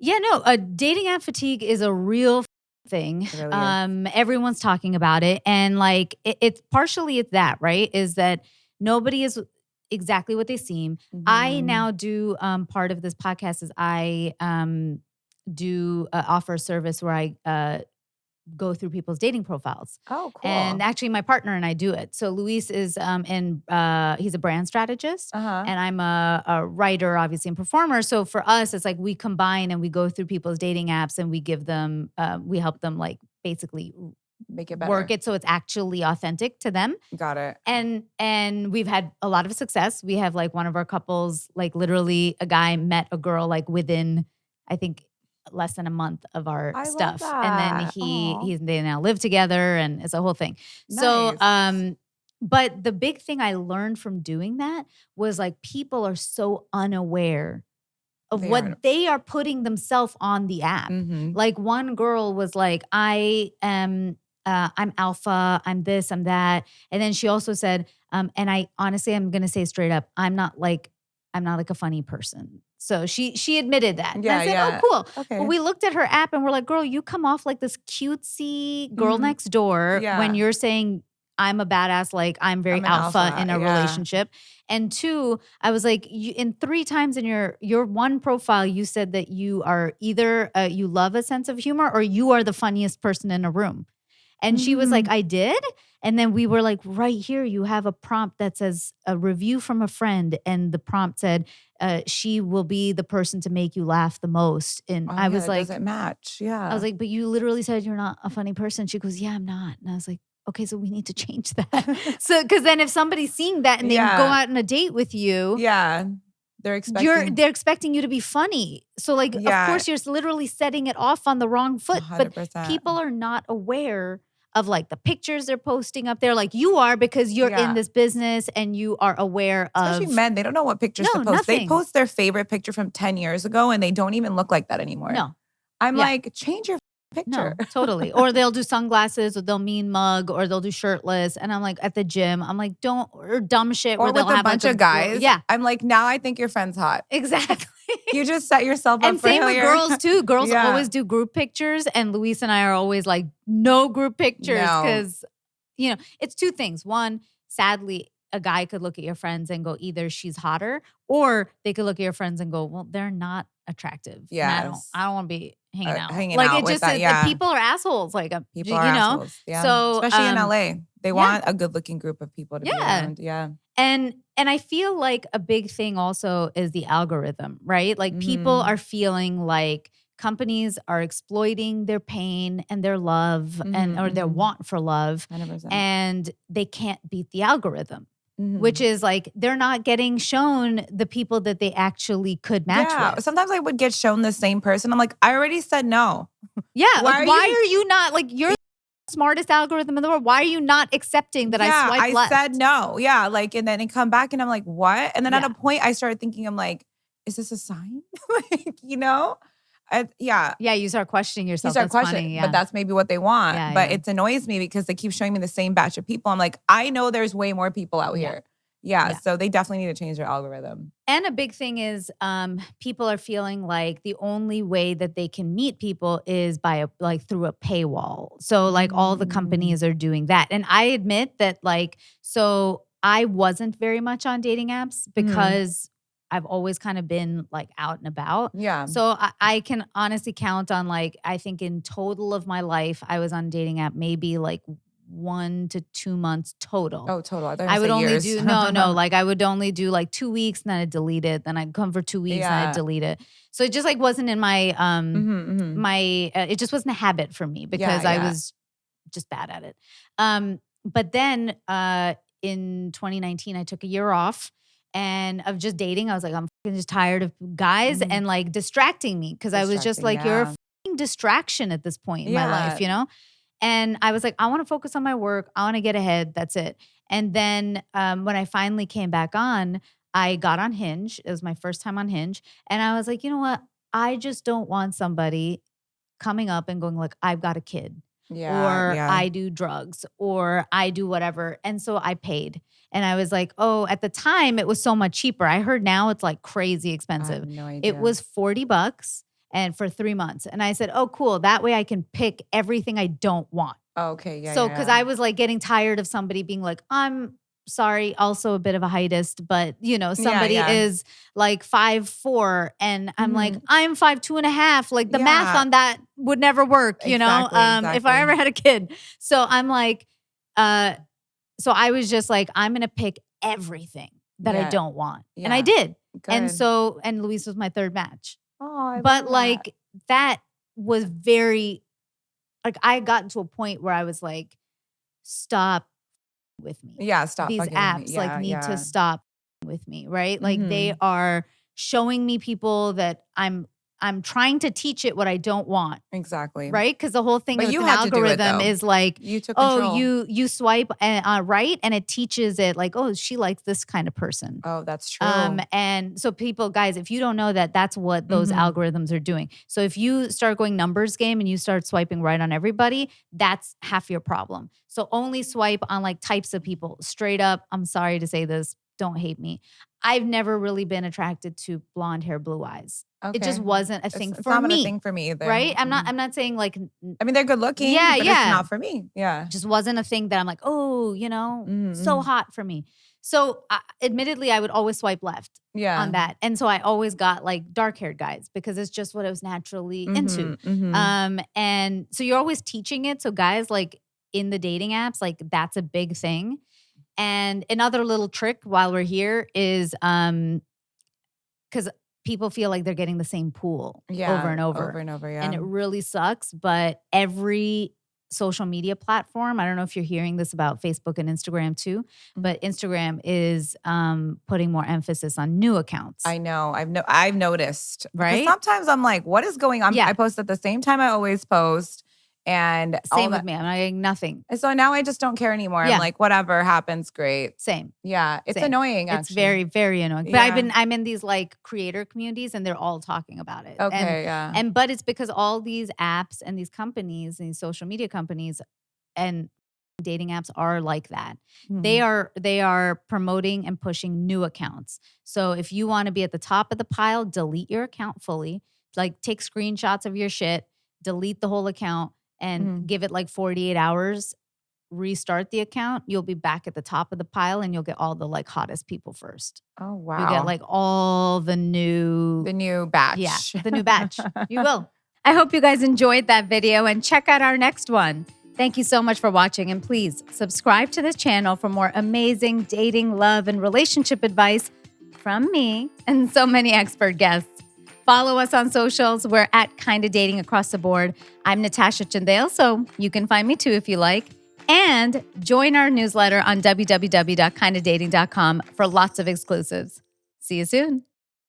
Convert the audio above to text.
Yeah, no, dating app fatigue is a real thing. It really is. Everyone's talking about it. And like, it's partially it's that, right? Is that nobody is exactly what they seem. I Mhm. now do, part of this podcast is I do offer a service where I go through people's dating profiles. Oh, And cool. actually my partner and I do it. So Luis is he's a brand strategist Uh-huh. and I'm a writer, obviously, and performer. So for us, it's like we combine and we go through people's dating apps and we give them we help them like basically Make it work better. it so it's actually authentic to them. Got it. And we've had a lot of success. We have like one of our couples, like literally a guy met a girl like within, I think, less than a month of our I love stuff. And then that. Aw. they now live together and it's a whole thing. So Nice. but the big thing I learned from doing that was like people are so unaware of They are. what they are putting themselves on the app. Mhm. Like one girl was like, I am I'm alpha, I'm this, I'm that. And then she also said, and I honestly I'm gonna say straight up, I'm not like a funny person. So she admitted that. And I Yeah, said, oh, yeah. cool. But Okay. we looked at her app and we're like, girl, you come off like this cutesy girl Mhm. next door when Yeah. you're saying I'm a badass, like I'm very I'm an alpha alpha. in a Yeah. relationship. And two, I was like, in 3 times in your one profile, you said that you are either you love a sense of humor or you are the funniest person in a room. And she was like, Mhm. I did. And then we were like, right here, you have a prompt that says a review from a friend. And the prompt said, she will be the person to make you laugh the most. And Oh, I yeah, was that like, doesn't match. Yeah. but you literally said you're not a funny person. She goes, yeah, I'm not. And I was like, okay, so we need to change that. So, because then if somebody's seeing that and they go Yeah. out on a date with you, Yeah. They're expecting they're expecting you to be funny. So, like, of Yeah. course, you're literally setting it off on the wrong foot. But 100%. people are not aware of like the pictures they're posting up there. Like you are because you're in Yeah. this business and you are aware Especially of men, they don't know what pictures to no, post. They nothing. post their favorite picture from 10 years ago and they don't even look like that anymore. No. I'm Yeah. like, change your picture. No, totally. Or they'll do sunglasses or they'll mean mug or they'll do shirtless. And I'm like at the gym, I'm like, don't or dumb shit Or where they'll with a have bunch like of guys. Yeah, I'm like, now I think your friend's hot. exactly. You just set yourself up And for same with failure. girls too. Girls Yeah. always do group pictures, and Luis and I are always like, no group pictures No. because it's two things. One, sadly, a guy could look at your friends and go, either she's hotter, or they could look at your friends and go, well, they're not attractive. And Yes. I don't want to be hanging out. Hanging Like out it with just that, yeah. people are assholes. Like People are assholes. Yeah. So especially in LA. They yeah. want a good looking group of people to be around. Yeah. And I feel like a big thing also is the algorithm, right? Like people are feeling like companies are exploiting their pain and their love and or their want for love 100%. and they can't beat the algorithm. Which is like they're not getting shown the people that they actually could match with. Sometimes I would get shown the same person. I'm like, I already said no. Yeah. Why are you not like you're the smartest algorithm in the world? Why are you not accepting that I swiped left? I said no. Yeah. Like, and then it come back and I'm like, what? And then at a point I started thinking, I'm like, is this a sign? Like, yeah. Yeah, you start questioning yourself. You start That's questioning, funny, yeah. but that's maybe what they want. Yeah, but yeah. it annoys me because they keep showing me the same batch of people. I'm like, I know there's way more people out here. Yeah, so they definitely need to change their algorithm. And a big thing is people are feeling like the only way that they can meet people is by through a paywall. So like all the companies are doing that. And I admit that so I wasn't very much on dating apps because I've always kind of been like out and about. Yeah. So I can honestly count on I think in total of my life, I was on a dating app maybe 1 to 2 months total. Oh, total. I would only years. do I would only do 2 weeks and then I'd delete it. Then I'd come for 2 weeks and I'd delete it. So it just wasn't in my it just wasn't a habit for me because I was just bad at it. But then in 2019 I took a year off and of just dating. I was like, I'm fucking just tired of guys and distracting me because I was just you're a fucking distraction at this point in my life, And I was like, I want to focus on my work. I want to get ahead. That's it. And then when I finally came back on, I got on Hinge. It was my first time on Hinge. And I was like, you know what? I just don't want somebody coming up and going I've got a kid. Or I do drugs or I do whatever. And so I paid. And I was like, oh, at the time it was so much cheaper. I heard now it's crazy expensive. I have no idea. It was $40. and for 3 months. And I said, oh, cool. That way I can pick everything I don't want. Okay, yeah. So, because I was like getting tired of somebody being like, I'm sorry, also a bit of a heightist, but somebody is like 5'4", and I'm like, I'm 5'2.5". Like the math on that would never work, Exactly. if I ever had a kid. So I'm like, so I was just like, I'm gonna pick everything that I don't want, and I did. Good. And Luis was my third match. Oh, but like that was very. Like I had gotten to a point where I was like, stop with me. Yeah, stop. These apps need to stop with me, right? Like they are showing me people that I'm trying to teach it what I don't want. Exactly. Right? Because the whole thing of an algorithm is like, you took control. You swipe right, and it teaches it like, oh, she likes this kind of person. Oh, that's true. And so people, guys, if you don't know that, that's what those algorithms are doing. So if you start going numbers game and you start swiping right on everybody, that's half your problem. So only swipe on like types of people. Straight up, I'm sorry to say this, don't hate me. I've never really been attracted to blonde hair, blue eyes. Okay. It just wasn't a thing for me. It's not a thing for me either. Right? I'm not saying like. I mean, they're good looking. But it's not for me. Yeah. It just wasn't a thing that I'm like, oh, so hot for me. So admittedly, I would always swipe left on that. And so I always got like dark haired guys because it's just what I was naturally into. And so you're always teaching it. So guys like in the dating apps, like that's a big thing. And another little trick while we're here is because people feel like they're getting the same pool over and over. Over and over, yeah. And it really sucks. But every social media platform, I don't know if you're hearing this about Facebook and Instagram too, but Instagram is putting more emphasis on new accounts. I know. I've noticed. Right? Sometimes I'm like, what is going on? Yeah. I post at the same time I always post. And same with me. I'm not getting nothing. And so now I just don't care anymore. I'm like, whatever happens, great. Same. Yeah. It's annoying, actually. It's very, very annoying. But I'm in these like creator communities and they're all talking about it. Okay, but it's because all these apps and these companies, these social media companies and dating apps are like that. They are promoting and pushing new accounts. So if you want to be at the top of the pile, delete your account fully. Like take screenshots of your shit, delete the whole account. And give it like 48 hours, restart the account, you'll be back at the top of the pile and you'll get all the like hottest people first. Oh, wow. You get like all the new batch. Yeah, the new batch. You will. I hope you guys enjoyed that video and check out our next one. Thank you so much for watching, and please subscribe to this channel for more amazing dating, love, and relationship advice from me and so many expert guests. Follow us on socials. We're at Kinda Dating across the board. I'm Natasha Chandel, so you can find me too if you like. And join our newsletter on www.kindadating.com for lots of exclusives. See you soon.